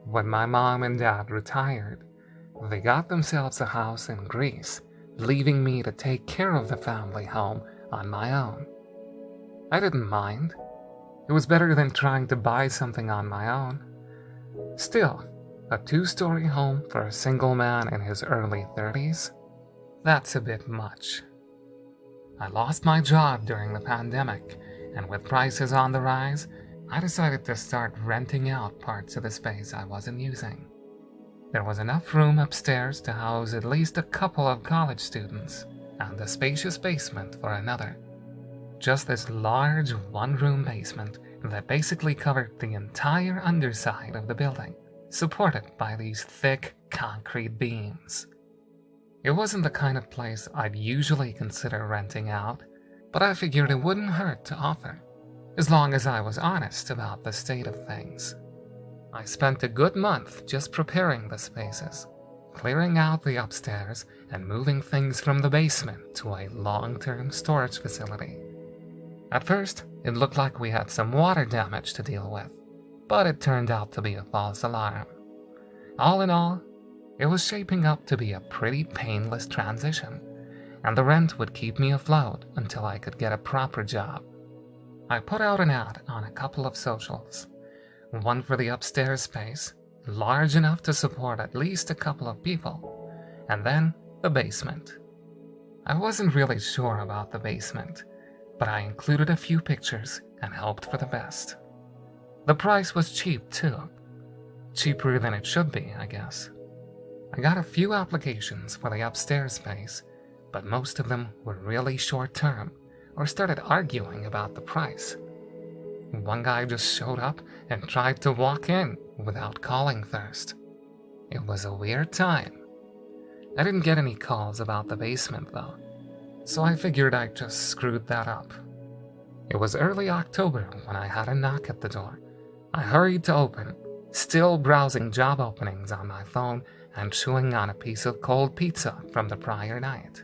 When my mom and dad retired, they got themselves a house in Greece, leaving me to take care of the family home on my own. I didn't mind. It was better than trying to buy something on my own. Still, a 2-story home for a single man in his early 30s? That's a bit much. I lost my job during the pandemic, and with prices on the rise, I decided to start renting out parts of the space I wasn't using. There was enough room upstairs to house at least a couple of college students, and a spacious basement for another. Just this large one-room basement that basically covered the entire underside of the building, supported by these thick concrete beams. It wasn't the kind of place I'd usually consider renting out, but I figured it wouldn't hurt to offer, as long as I was honest about the state of things. I spent a good month just preparing the spaces, clearing out the upstairs and moving things from the basement to a long-term storage facility. At first, it looked like we had some water damage to deal with, but it turned out to be a false alarm. All in all, it was shaping up to be a pretty painless transition, and the rent would keep me afloat until I could get a proper job. I put out an ad on a couple of socials, one for the upstairs space, large enough to support at least a couple of people, and then the basement. I wasn't really sure about the basement, but I included a few pictures and hoped for the best. The price was cheap too. Cheaper than it should be, I guess. I got a few applications for the upstairs space, but most of them were really short-term or started arguing about the price. One guy just showed up and tried to walk in without calling first. It was a weird time. I didn't get any calls about the basement though, so I figured I just screwed that up. It was early October when I had a knock at the door. I hurried to open, still browsing job openings on my phone and chewing on a piece of cold pizza from the prior night.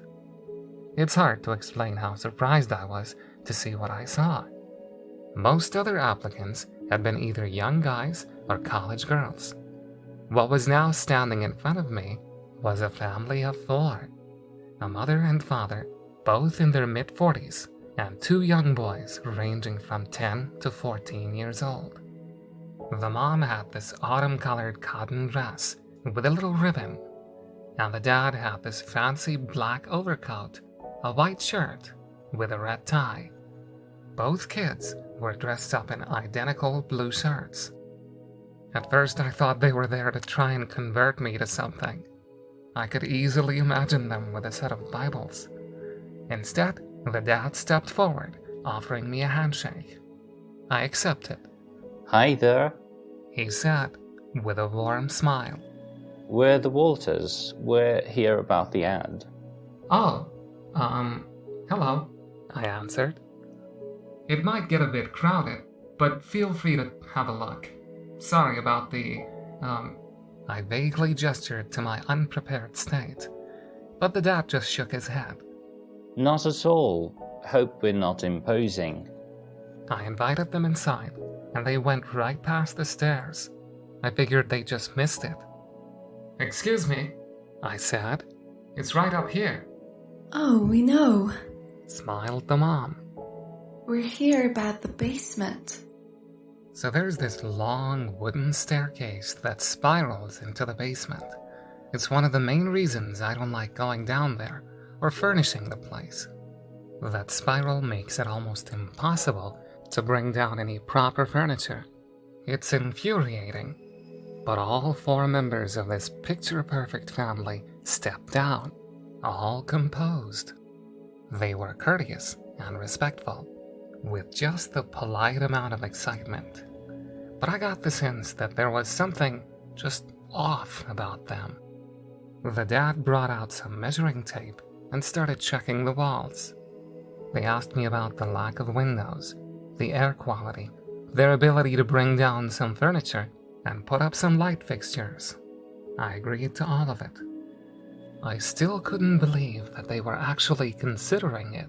It's hard to explain how surprised I was to see what I saw. Most other applicants had been either young guys or college girls. What was now standing in front of me was a family of 4. A mother and father, both in their mid-40s, and 2 young boys ranging from 10 to 14 years old. The mom had this autumn-colored cotton dress with a little ribbon, and the dad had this fancy black overcoat, a white shirt with a red tie. Both kids were dressed up in identical blue shirts. At first I thought they were there to try and convert me to something. I could easily imagine them with a set of Bibles. Instead, the dad stepped forward, offering me a handshake. I accepted. Hi there. He said, with a warm smile. We're the Walters. We're here about the ad. Oh, hello, I answered. It might get a bit crowded, but feel free to have a look. Sorry about the, I vaguely gestured to my unprepared state, but the dad just shook his head. Not at all. Hope we're not imposing. I invited them inside, and they went right past the stairs. I figured they just missed it. Excuse me, I said. It's right up here. Oh, we know. Smiled the mom. We're here about the basement. So there's this long wooden staircase that spirals into the basement. It's one of the main reasons I don't like going down there or furnishing the place. That spiral makes it almost impossible to bring down any proper furniture. It's infuriating. But all 4 members of this picture-perfect family stepped down, all composed. They were courteous and respectful, with just the polite amount of excitement. But I got the sense that there was something just off about them. The dad brought out some measuring tape and started checking the walls. They asked me about the lack of windows, the air quality, their ability to bring down some furniture, and put up some light fixtures. I agreed to all of it. I still couldn't believe that they were actually considering it.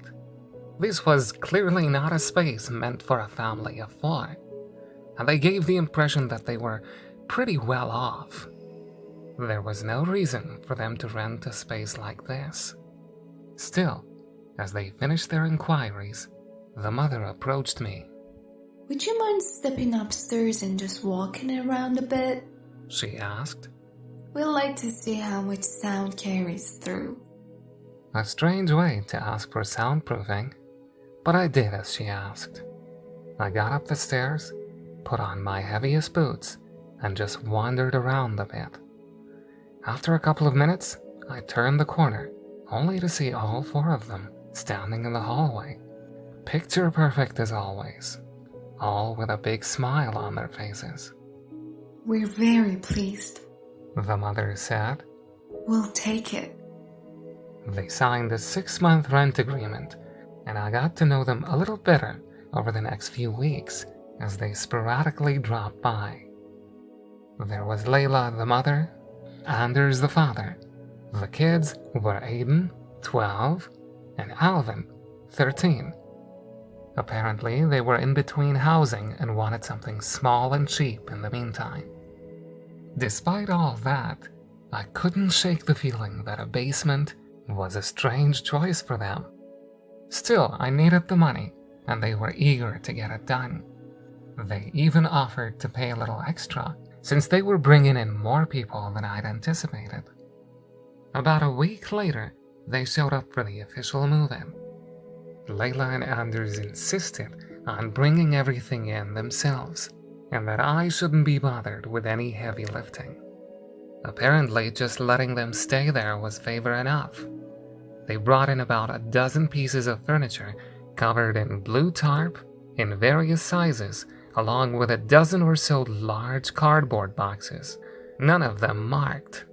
This was clearly not a space meant for a family of 4, and they gave the impression that they were pretty well off. There was no reason for them to rent a space like this. Still, as they finished their inquiries, the mother approached me. Would you mind stepping upstairs and just walking around a bit? She asked. We'd like to see how much sound carries through. A strange way to ask for soundproofing, but I did as she asked. I got up the stairs, put on my heaviest boots, and just wandered around a bit. After a couple of minutes, I turned the corner, only to see all four of them standing in the hallway. Picture perfect as always, all with a big smile on their faces. We're very pleased. The mother said. We'll take it. They signed a 6-month rent agreement, and I got to know them a little better over the next few weeks as they sporadically dropped by. There was Layla, the mother, Anders, the father. The kids were Aiden, 12, and Alvin, 13. Apparently, they were in between housing and wanted something small and cheap in the meantime. Despite all that, I couldn't shake the feeling that a basement was a strange choice for them. Still, I needed the money, and they were eager to get it done. They even offered to pay a little extra, since they were bringing in more people than I'd anticipated. About a week later, they showed up for the official move-in. Layla and Anders insisted on bringing everything in themselves, and that I shouldn't be bothered with any heavy lifting. Apparently, just letting them stay there was favor enough. They brought in about a dozen pieces of furniture covered in blue tarp in various sizes, along with a dozen or so large cardboard boxes, none of them marked.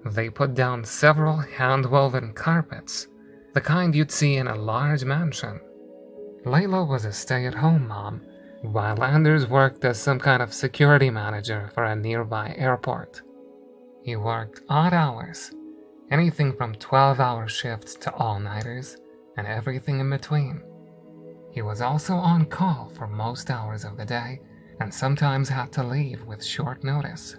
They put down several hand-woven carpets, the kind you'd see in a large mansion. Layla was a stay-at-home mom, while Anders worked as some kind of security manager for a nearby airport. He worked odd hours, anything from 12-hour shifts to all-nighters, and everything in between. He was also on call for most hours of the day, and sometimes had to leave with short notice.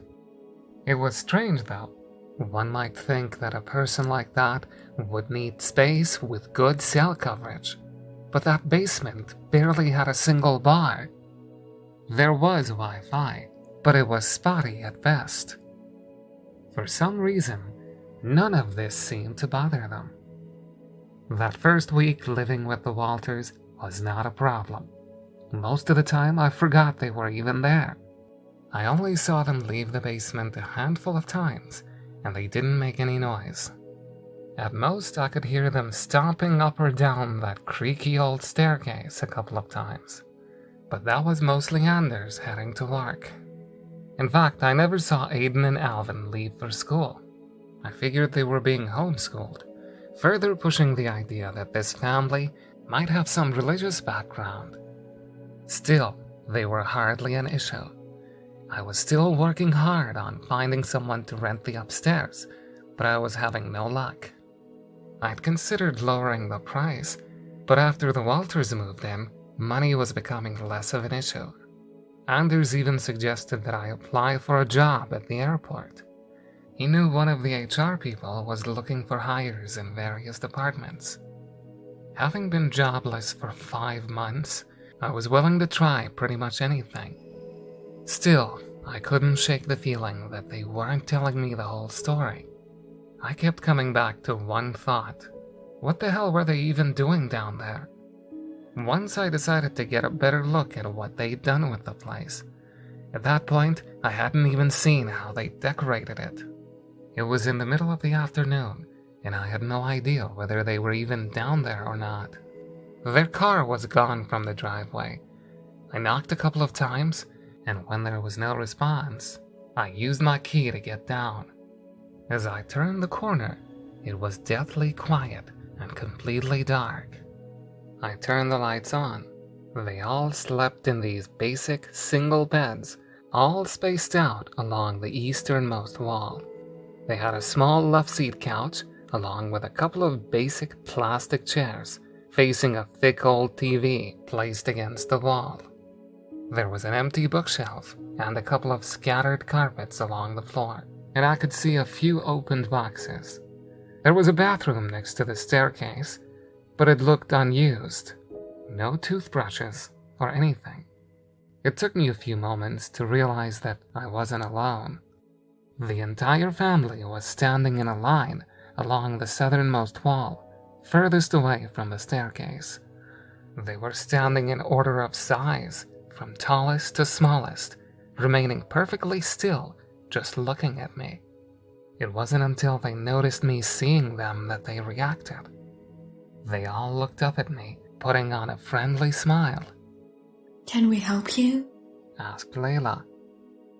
It was strange, though. One might think that a person like that would need space with good cell coverage, but that basement barely had a single bar. There was Wi-Fi, but it was spotty at best. For some reason, none of this seemed to bother them. That first week living with the Walters was not a problem. Most of the time, I forgot they were even there. I only saw them leave the basement a handful of times, and they didn't make any noise. At most, I could hear them stomping up or down that creaky old staircase a couple of times, but that was mostly Anders heading to work. In fact, I never saw Aiden and Alvin leave for school. I figured they were being homeschooled, further pushing the idea that this family might have some religious background. Still, they were hardly an issue. I was still working hard on finding someone to rent the upstairs, but I was having no luck. I'd considered lowering the price, but after the Walters moved in, money was becoming less of an issue. Anders even suggested that I apply for a job at the airport. He knew one of the HR people was looking for hires in various departments. Having been jobless for 5 months, I was willing to try pretty much anything. Still, I couldn't shake the feeling that they weren't telling me the whole story. I kept coming back to one thought. What the hell were they even doing down there? Once I decided to get a better look at what they'd done with the place. At that point, I hadn't even seen how they decorated it. It was in the middle of the afternoon, and I had no idea whether they were even down there or not. Their car was gone from the driveway. I knocked a couple of times, and when there was no response, I used my key to get down. As I turned the corner, it was deathly quiet and completely dark. I turned the lights on. They all slept in these basic single beds, all spaced out along the easternmost wall. They had a small love-seat couch, along with a couple of basic plastic chairs, facing a thick old TV placed against the wall. There was an empty bookshelf and a couple of scattered carpets along the floor, and I could see a few opened boxes. There was a bathroom next to the staircase, but it looked unused. No toothbrushes or anything. It took me a few moments to realize that I wasn't alone. The entire family was standing in a line along the southernmost wall, furthest away from the staircase. They were standing in order of size, from tallest to smallest, remaining perfectly still, just looking at me. It wasn't until they noticed me seeing them that they reacted. They all looked up at me, putting on a friendly smile. Can we help you? Asked Layla.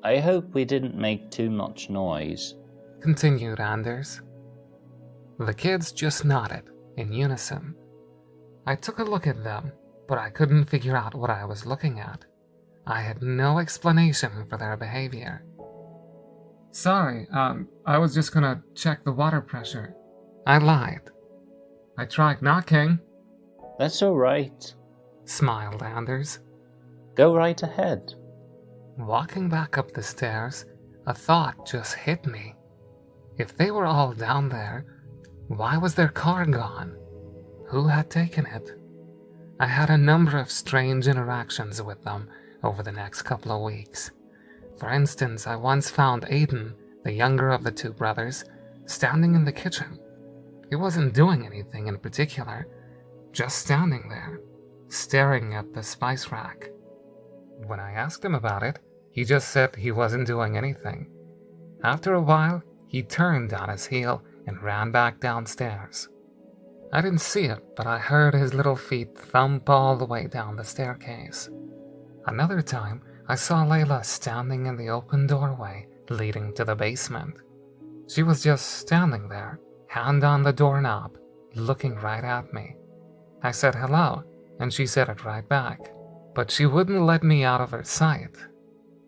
I hope we didn't make too much noise. Continued Anders. The kids just nodded, in unison. I took a look at them, but I couldn't figure out what I was looking at. I had no explanation for their behavior. Sorry, I was just gonna check the water pressure. I lied. I tried knocking. That's all right. Smiled Anders. Go right ahead. Walking back up the stairs, a thought just hit me. If they were all down there, why was their car gone? Who had taken it? I had a number of strange interactions with them over the next couple of weeks. For instance, I once found Aiden, the younger of the two brothers, standing in the kitchen. He wasn't doing anything in particular, just standing there, staring at the spice rack. When I asked him about it, he just said he wasn't doing anything. After a while, he turned on his heel and ran back downstairs. I didn't see it, but I heard his little feet thump all the way down the staircase. Another time, I saw Layla standing in the open doorway leading to the basement. She was just standing there, hand on the doorknob, looking right at me. I said hello, and she said it right back, but she wouldn't let me out of her sight.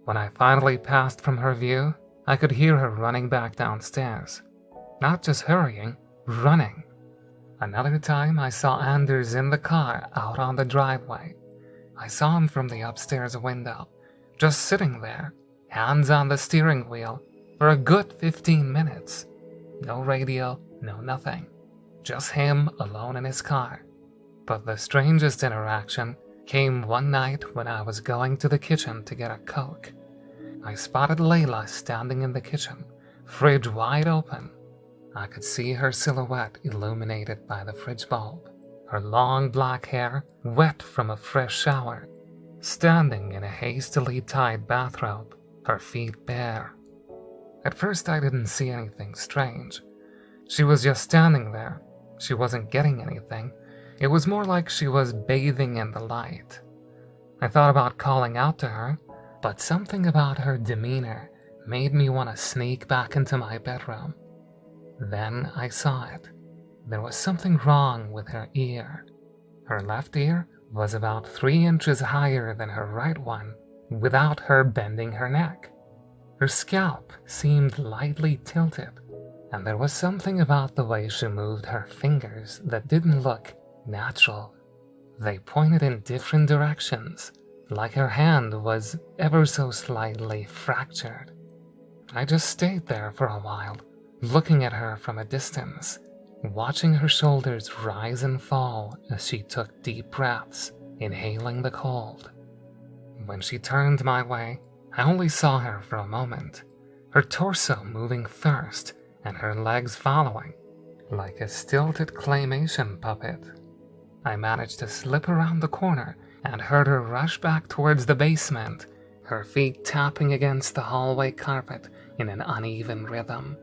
When I finally passed from her view, I could hear her running back downstairs. Not just hurrying, running. Another time, I saw Anders in the car out on the driveway. I saw him from the upstairs window, just sitting there, hands on the steering wheel, for a good 15 minutes. No radio, no nothing. Just him alone in his car. But the strangest interaction came one night when I was going to the kitchen to get a Coke. I spotted Layla standing in the kitchen, fridge wide open. I could see her silhouette illuminated by the fridge bulb, her long black hair wet from a fresh shower, standing in a hastily tied bathrobe, her feet bare. At first I didn't see anything strange. She was just standing there. She wasn't getting anything. It was more like she was bathing in the light. I thought about calling out to her, but something about her demeanor made me want to sneak back into my bedroom. Then I saw it. There was something wrong with her ear. Her left ear was about 3 inches higher than her right one, without her bending her neck. Her scalp seemed lightly tilted, and there was something about the way she moved her fingers that didn't look natural. They pointed in different directions, like her hand was ever so slightly fractured. I just stayed there for a while, looking at her from a distance, watching her shoulders rise and fall as she took deep breaths, inhaling the cold. When she turned my way, I only saw her for a moment, her torso moving first and her legs following, like a stilted claymation puppet. I managed to slip around the corner and heard her rush back towards the basement, her feet tapping against the hallway carpet in an uneven rhythm.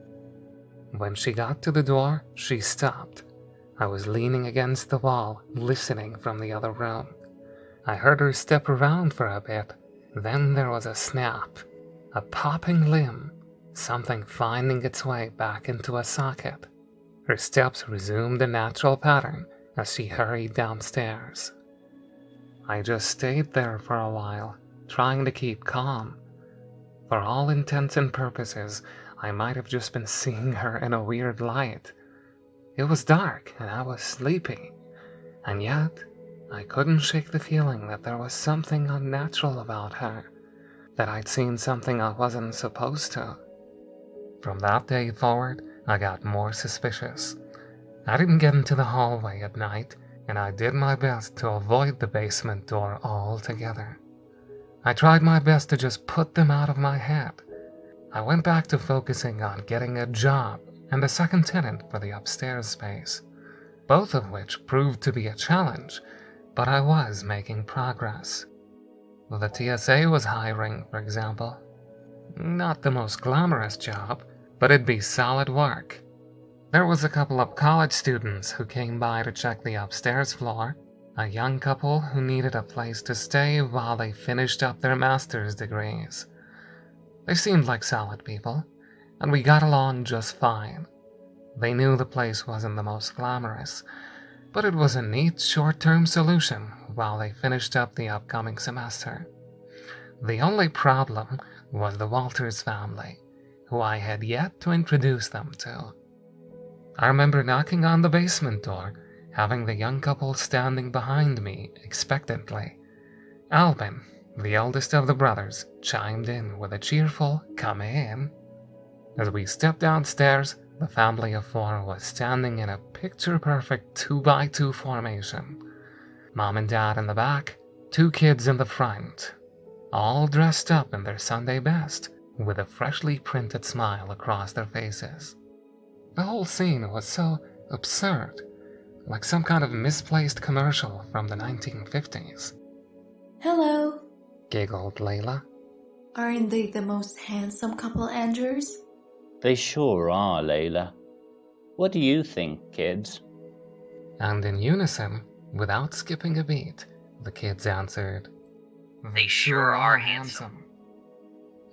When she got to the door, she stopped. I was leaning against the wall, listening from the other room. I heard her step around for a bit. Then there was a snap, a popping limb, something finding its way back into a socket. Her steps resumed a natural pattern as she hurried downstairs. I just stayed there for a while, trying to keep calm. For all intents and purposes, I might have just been seeing her in a weird light. It was dark and I was sleepy, and yet I couldn't shake the feeling that there was something unnatural about her, that I'd seen something I wasn't supposed to. From that day forward, I got more suspicious. I didn't get into the hallway at night, and I did my best to avoid the basement door altogether. I tried my best to just put them out of my head. I went back to focusing on getting a job and a second tenant for the upstairs space, both of which proved to be a challenge, but I was making progress. The TSA was hiring, for example. Not the most glamorous job, but it'd be solid work. There was a couple of college students who came by to check the upstairs floor, a young couple who needed a place to stay while they finished up their master's degrees. They seemed like solid people, and we got along just fine. They knew the place wasn't the most glamorous, but it was a neat short-term solution while they finished up the upcoming semester. The only problem was the Walters family, who I had yet to introduce them to. I remember knocking on the basement door, having the young couple standing behind me expectantly. Alvin, the eldest of the brothers, chimed in with a cheerful "come in." As we stepped downstairs, the family of four was standing in a picture-perfect 2x2 formation. Mom and Dad in the back, two kids in the front, all dressed up in their Sunday best, with a freshly printed smile across their faces. The whole scene was so absurd, like some kind of misplaced commercial from the 1950s. Hello. Giggled Layla. Aren't they the most handsome couple, Andrews? They sure are, Layla. What do you think, kids? And in unison, without skipping a beat, the kids answered, They sure are handsome.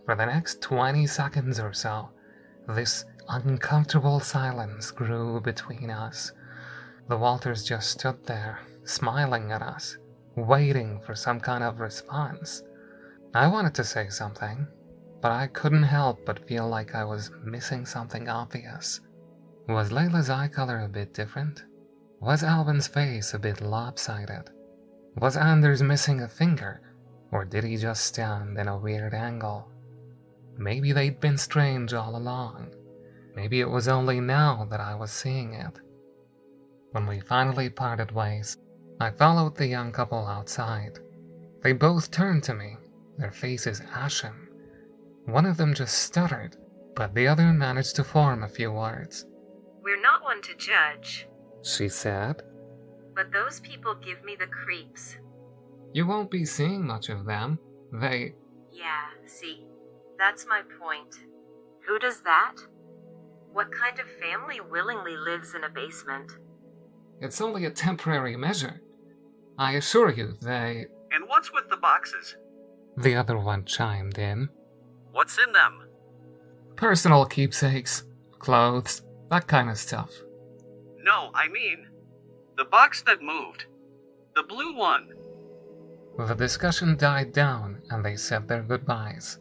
For the next 20 seconds or so, this uncomfortable silence grew between us. The Walters just stood there, smiling at us, waiting for some kind of response. I wanted to say something, but I couldn't help but feel like I was missing something obvious. Was Layla's eye color a bit different? Was Alvin's face a bit lopsided? Was Anders missing a finger, or did he just stand in a weird angle? Maybe they'd been strange all along. Maybe it was only now that I was seeing it. When we finally parted ways, I followed the young couple outside. They both turned to me, their faces ashen. One of them just stuttered, but the other managed to form a few words. We're not one to judge, She said, but those people give me the creeps. "You won't be seeing much of them. Yeah, see, that's my point. Who does that? What kind of family willingly lives in a basement? It's only a temporary measure. I assure you, And what's with the boxes? The other one chimed in. What's in them? Personal keepsakes, clothes, that kind of stuff. No, I mean, the box that moved. The blue one. The discussion died down and they said their goodbyes.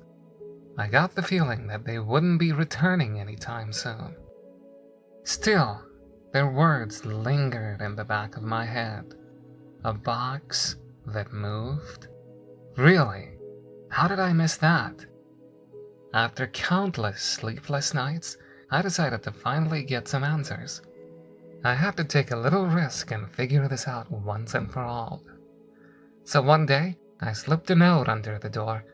I got the feeling that they wouldn't be returning anytime soon. Still, their words lingered in the back of my head. A box that moved? Really? How did I miss that? After countless sleepless nights, I decided to finally get some answers. I had to take a little risk and figure this out once and for all. So one day, I slipped a note under the door,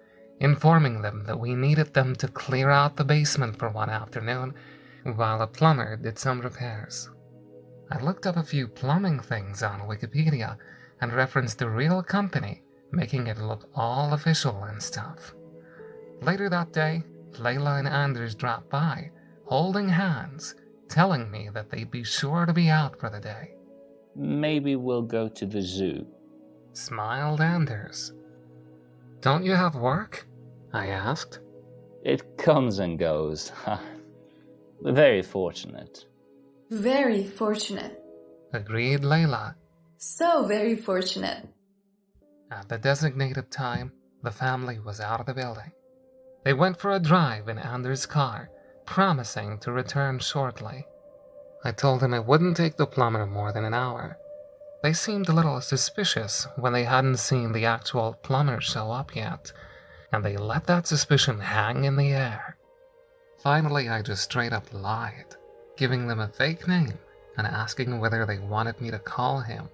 informing them that we needed them to clear out the basement for one afternoon while a plumber did some repairs. I looked up a few plumbing things on Wikipedia and referenced the real company, making it look all official and stuff. Later that day, Layla and Anders dropped by, holding hands, telling me that they'd be sure to be out for the day. Maybe we'll go to the zoo. Smiled Anders. Don't you have work? I asked. It comes and goes. Very fortunate. Very fortunate. Agreed Layla. So very fortunate. At the designated time, the family was out of the building. They went for a drive in Anders' car, promising to return shortly. I told him it wouldn't take the plumber more than an hour. They seemed a little suspicious when they hadn't seen the actual plumber show up yet, and they let that suspicion hang in the air. Finally, I just straight up lied, giving them a fake name and asking whether they wanted me to call him.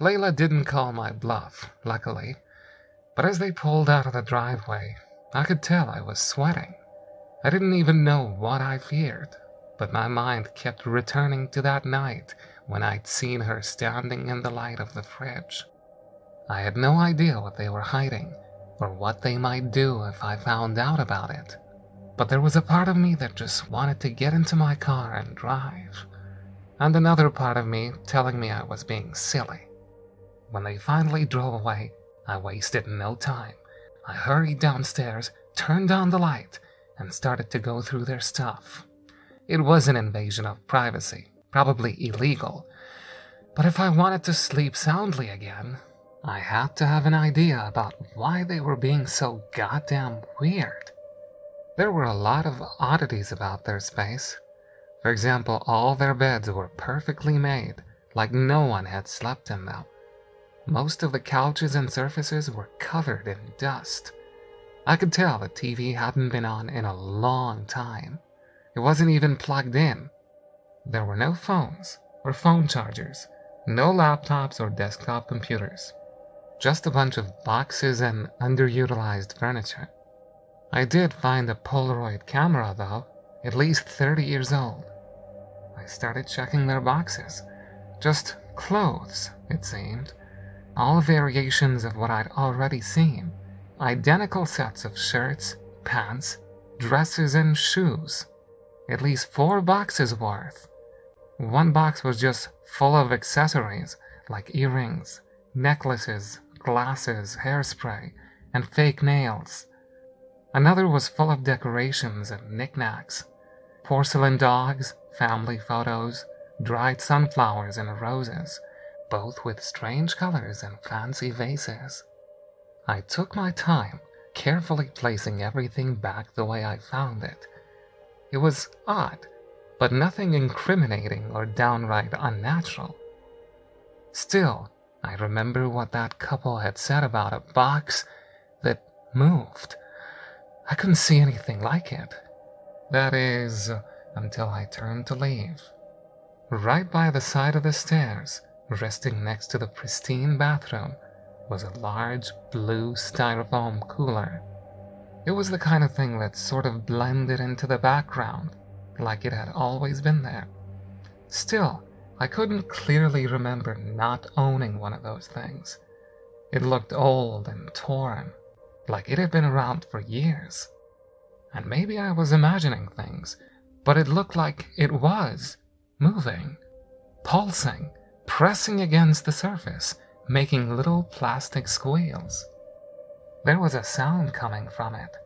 Layla didn't call my bluff, luckily, but as they pulled out of the driveway, I could tell I was sweating. I didn't even know what I feared, but my mind kept returning to that night when I'd seen her standing in the light of the fridge. I had no idea what they were hiding, or what they might do if I found out about it, but there was a part of me that just wanted to get into my car and drive, and another part of me telling me I was being silly. When they finally drove away, I wasted no time. I hurried downstairs, turned on the light, and started to go through their stuff. It was an invasion of privacy, probably illegal, but if I wanted to sleep soundly again, I had to have an idea about why they were being so goddamn weird. There were a lot of oddities about their space. For example, all their beds were perfectly made, like no one had slept in them. Most of the couches and surfaces were covered in dust. I could tell the TV hadn't been on in a long time. It wasn't even plugged in. There were no phones or phone chargers, no laptops or desktop computers. Just a bunch of boxes and underutilized furniture. I did find a Polaroid camera, though, at least 30 years old. I started checking their boxes. Just clothes, it seemed. All variations of what I'd already seen. Identical sets of shirts, pants, dresses, and shoes. At least 4 boxes worth. One box was just full of accessories, like earrings, necklaces, glasses, hairspray, and fake nails. Another was full of decorations and knickknacks. Porcelain dogs, family photos, dried sunflowers and roses, both with strange colors and fancy vases. I took my time, carefully placing everything back the way I found it. It was odd, but nothing incriminating or downright unnatural. Still, I remember what that couple had said about a box that moved. I couldn't see anything like it. That is, until I turned to leave. Right by the side of the stairs, resting next to the pristine bathroom, was a large blue styrofoam cooler. It was the kind of thing that sort of blended into the background, like it had always been there. Still, I couldn't clearly remember not owning one of those things. It looked old and torn, like it had been around for years. And maybe I was imagining things, but it looked like it was moving, pulsing, pressing against the surface, making little plastic squeals. There was a sound coming from it,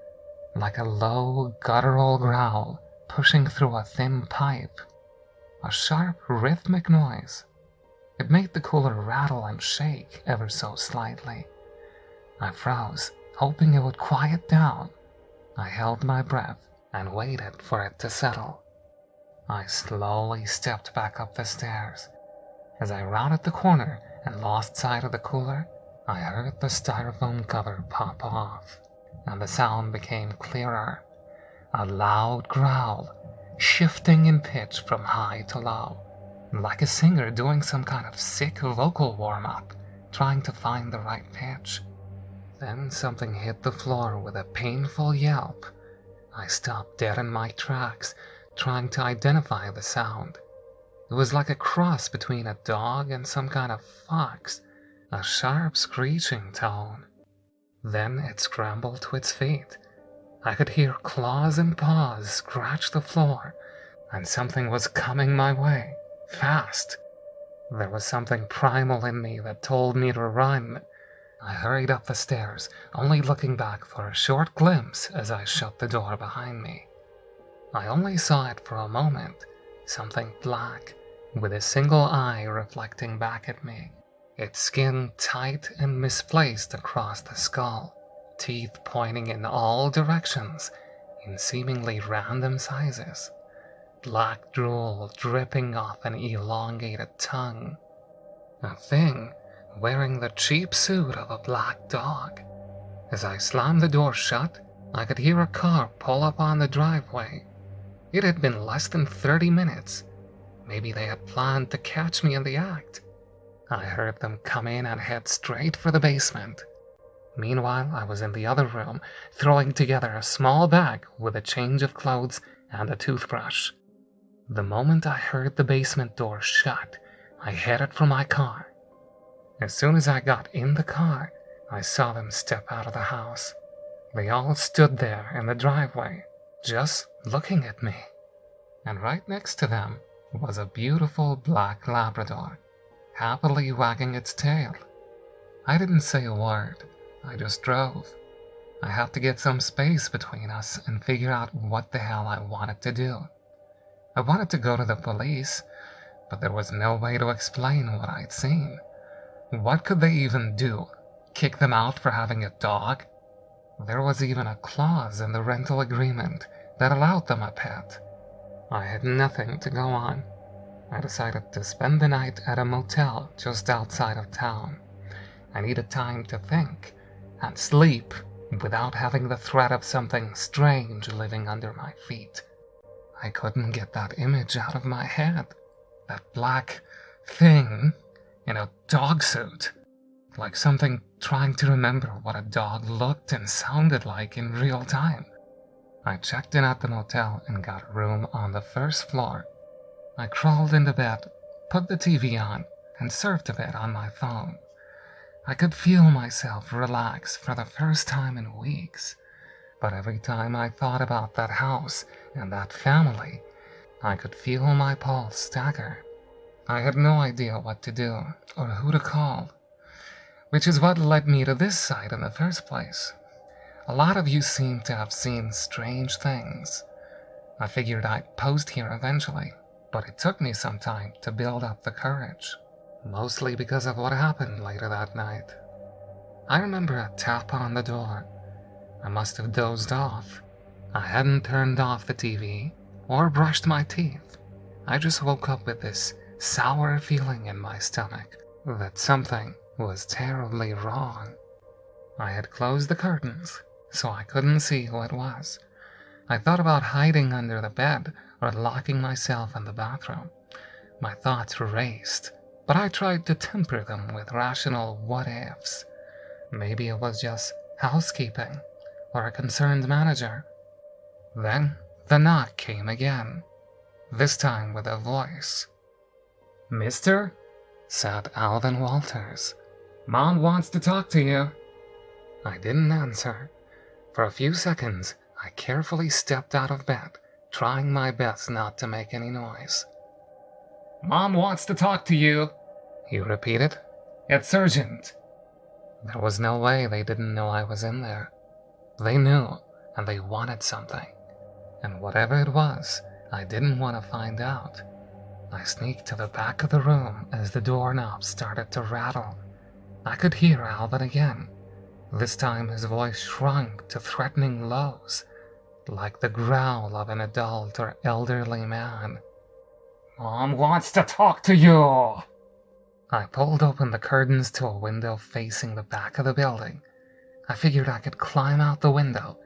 like a low, guttural growl pushing through a thin pipe. A sharp, rhythmic noise. It made the cooler rattle and shake ever so slightly. I froze, hoping it would quiet down. I held my breath and waited for it to settle. I slowly stepped back up the stairs. As I rounded the corner and lost sight of the cooler, I heard the styrofoam cover pop off, and the sound became clearer. A loud growl, shifting in pitch from high to low, like a singer doing some kind of sick vocal warm-up, trying to find the right pitch. Then something hit the floor with a painful yelp. I stopped dead in my tracks, trying to identify the sound. It was like a cross between a dog and some kind of fox, a sharp screeching tone. Then it scrambled to its feet. I could hear claws and paws scratch the floor, and something was coming my way, fast. There was something primal in me that told me to run. I hurried up the stairs, only looking back for a short glimpse as I shut the door behind me. I only saw it for a moment, something black, with a single eye reflecting back at me, its skin tight and misplaced across the skull, teeth pointing in all directions in seemingly random sizes, black drool dripping off an elongated tongue. A thing wearing the cheap suit of a black dog. As I slammed the door shut, I could hear a car pull up on the driveway. It had been less than 30 minutes. Maybe they had planned to catch me in the act. I heard them come in and head straight for the basement. Meanwhile, I was in the other room, throwing together a small bag with a change of clothes and a toothbrush. The moment I heard the basement door shut, I headed for my car. As soon as I got in the car, I saw them step out of the house. They all stood there in the driveway, just looking at me. And right next to them was a beautiful black Labrador, happily wagging its tail. I didn't say a word, I just drove. I had to get some space between us and figure out what the hell I wanted to do. I wanted to go to the police, but there was no way to explain what I'd seen. What could they even do? Kick them out for having a dog? There was even a clause in the rental agreement that allowed them a pet. I had nothing to go on. I decided to spend the night at a motel just outside of town. I needed time to think and sleep without having the threat of something strange living under my feet. I couldn't get that image out of my head. That black thing in a dog suit. Like something trying to remember what a dog looked and sounded like in real time. I checked in at the motel and got a room on the first floor. I crawled into bed, put the TV on, and surfed a bit on my phone. I could feel myself relax for the first time in weeks. But every time I thought about that house and that family, I could feel my pulse stagger. I had no idea what to do or who to call, which is what led me to this site in the first place. A lot of you seem to have seen strange things. I figured I'd post here eventually, but it took me some time to build up the courage, mostly because of what happened later that night. I remember a tap on the door. I must have dozed off. I hadn't turned off the TV or brushed my teeth. I just woke up with this sour feeling in my stomach that something was terribly wrong. I had closed the curtains, so I couldn't see who it was. I thought about hiding under the bed or locking myself in the bathroom. My thoughts raced, but I tried to temper them with rational what-ifs. Maybe it was just housekeeping or a concerned manager. Then the knock came again, this time with a voice. "Mister?" said Alvin Walters. "Mom wants to talk to you." I didn't answer. For a few seconds, I carefully stepped out of bed, trying my best not to make any noise. "Mom wants to talk to you," he repeated. "It's urgent." There was no way they didn't know I was in there. They knew, and they wanted something. And whatever it was, I didn't want to find out. I sneaked to the back of the room as the doorknob started to rattle. I could hear Alvin again. This time his voice shrunk to threatening lows, like the growl of an adult or elderly man. "Mom wants to talk to you!" I pulled open the curtains to a window facing the back of the building. I figured I could climb out the window,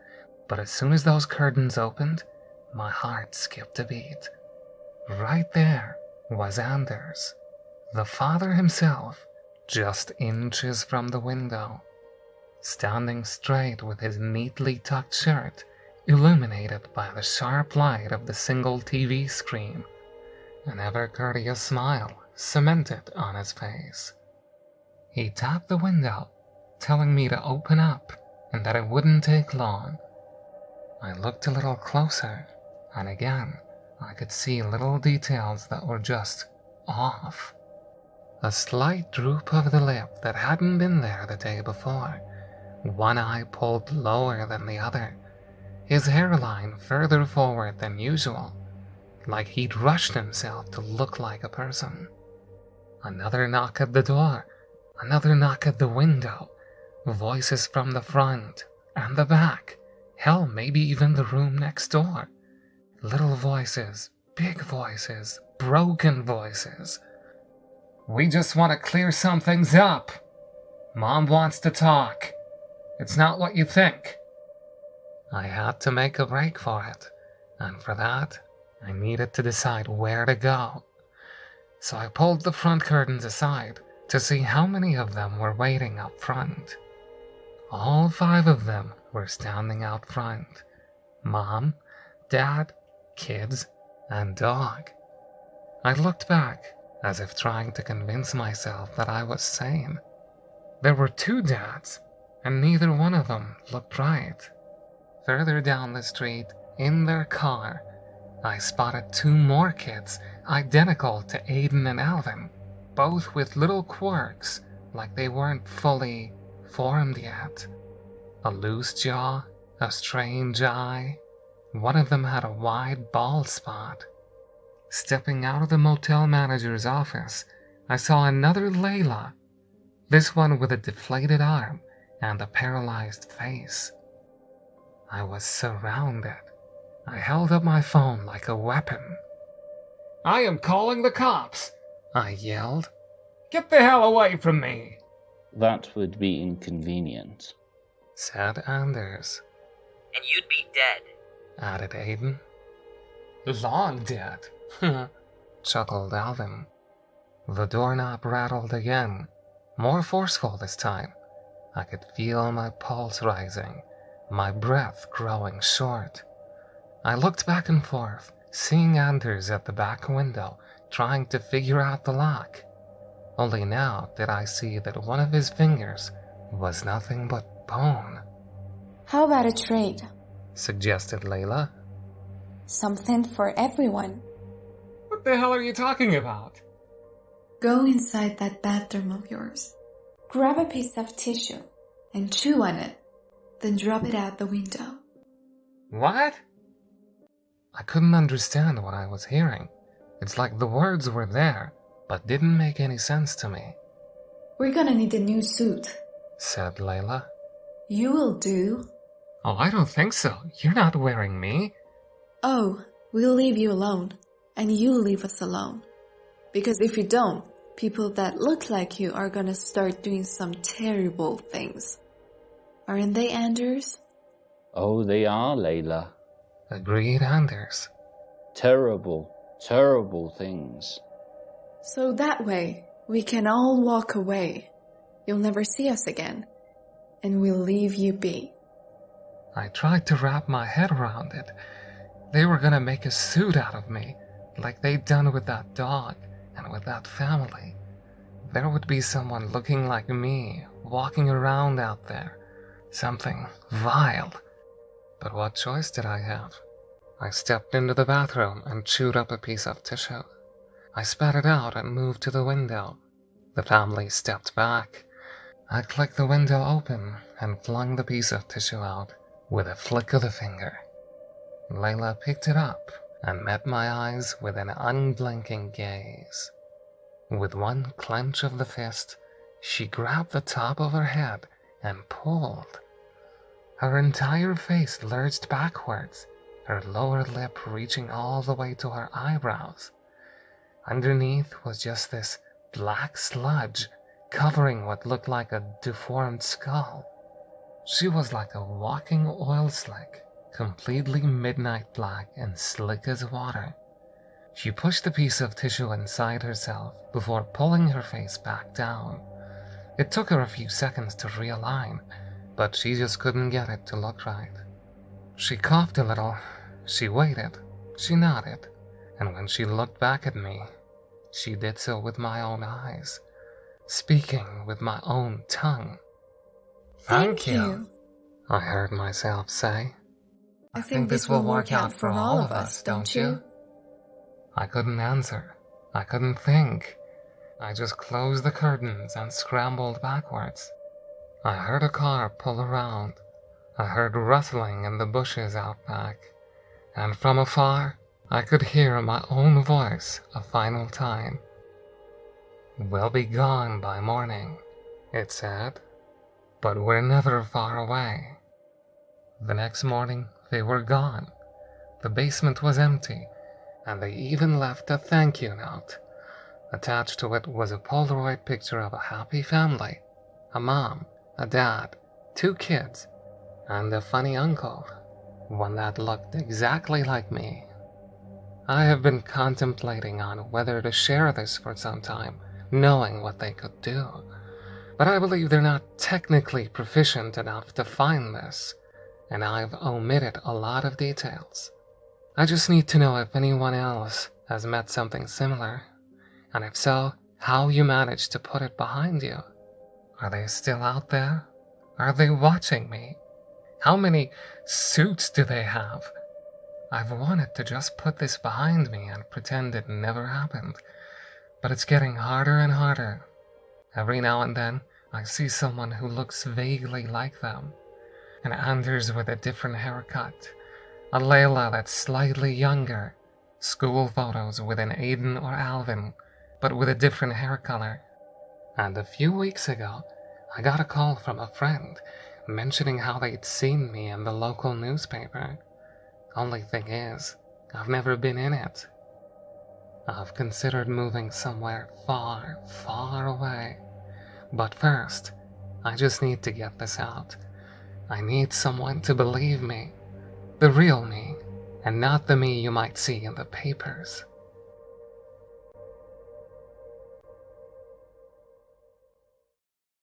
but as soon as those curtains opened, my heart skipped a beat. Right there was Anders, the father himself, just inches from the window, standing straight with his neatly tucked shirt illuminated by the sharp light of the single TV screen, an ever-courteous smile cemented on his face. He tapped the window, telling me to open up and that it wouldn't take long. I looked a little closer, and again I could see little details that were just off. A slight droop of the lip that hadn't been there the day before, one eye pulled lower than the other, his hairline further forward than usual, like he'd rushed himself to look like a person. Another knock at the door, another knock at the window, voices from the front and the back, hell, maybe even the room next door. Little voices, big voices, broken voices. We just want to clear some things up. Mom wants to talk. It's not what you think. I had to make a break for it, and for that, I needed to decide where to go. So I pulled the front curtains aside to see how many of them were waiting up front. All 5 of them were standing out front. Mom, Dad, kids, and dog. I looked back, as if trying to convince myself that I was sane. There were 2 dads, and neither one of them looked right. Further down the street, in their car, I spotted 2 more kids, identical to Aiden and Alvin, both with little quirks, like they weren't fully formed yet. A loose jaw, a strange eye. One of them had a wide bald spot. Stepping out of the motel manager's office, I saw another Layla, this one with a deflated arm and a paralyzed face. I was surrounded. I held up my phone like a weapon. I am calling the cops, I yelled. Get the hell away from me. That would be inconvenient, said Anders. And you'd be dead, added Aiden. Long dead, chuckled Alvin. The doorknob rattled again, more forceful this time. I could feel my pulse rising, my breath growing short. I looked back and forth, seeing Anders at the back window, trying to figure out the lock. Only now did I see that one of his fingers was nothing but bone. How about a trade? Suggested Layla. Something for everyone. What the hell are you talking about? Go inside that bathroom of yours. Grab a piece of tissue and chew on it. Then drop it out the window. What? I couldn't understand what I was hearing. It's like the words were there, but didn't make any sense to me. We're gonna need a new suit, said Layla. You will do. Oh, I don't think so. You're not wearing me. Oh, we'll leave you alone, and you leave us alone. Because if you don't, people that look like you are gonna start doing some terrible things. Aren't they, Anders? Oh, they are, Layla. Agreed Anders. Terrible, terrible things. So that way, we can all walk away. You'll never see us again, and we'll leave you be. I tried to wrap my head around it. They were gonna make a suit out of me, like they'd done with that dog and with that family. There would be someone looking like me, walking around out there. Something vile. But what choice did I have? I stepped into the bathroom and chewed up a piece of tissue. I spat it out and moved to the window. The family stepped back. I clicked the window open and flung the piece of tissue out with a flick of the finger. Layla picked it up and met my eyes with an unblinking gaze. With one clench of the fist, she grabbed the top of her head and pulled. Her entire face lurched backwards, her lower lip reaching all the way to her eyebrows. Underneath was just this black sludge covering what looked like a deformed skull. She was like a walking oil slick, completely midnight black and slick as water. She pushed the piece of tissue inside herself before pulling her face back down. It took her a few seconds to realign, but she just couldn't get it to look right. She coughed a little, she waited, she nodded, and when she looked back at me, she did so with my own eyes, speaking with my own tongue. Thank you, I heard myself say. I think this will work out for all of us, don't you? I couldn't answer. I couldn't think. I just closed the curtains and scrambled backwards. I heard a car pull around. I heard rustling in the bushes out back. And from afar, I could hear my own voice a final time. We'll be gone by morning, it said. But we're never far away. The next morning, they were gone. The basement was empty, and they even left a thank you note. Attached to it was a Polaroid picture of a happy family, a mom, a dad, 2 kids, and a funny uncle, one that looked exactly like me. I have been contemplating on whether to share this for some time, knowing what they could do, but I believe they're not technically proficient enough to find this, and I've omitted a lot of details. I just need to know if anyone else has met something similar, and if so, how you managed to put it behind you. Are they still out there? Are they watching me? How many suits do they have? I've wanted to just put this behind me and pretend it never happened, but it's getting harder and harder. Every now and then, I see someone who looks vaguely like them. An Anders with a different haircut, a Layla that's slightly younger, school photos with an Aiden or Alvin, but with a different hair color. And a few weeks ago, I got a call from a friend mentioning how they'd seen me in the local newspaper. Only thing is, I've never been in it. I've considered moving somewhere far, far away. But first, I just need to get this out. I need someone to believe me. The real me, and not the me you might see in the papers.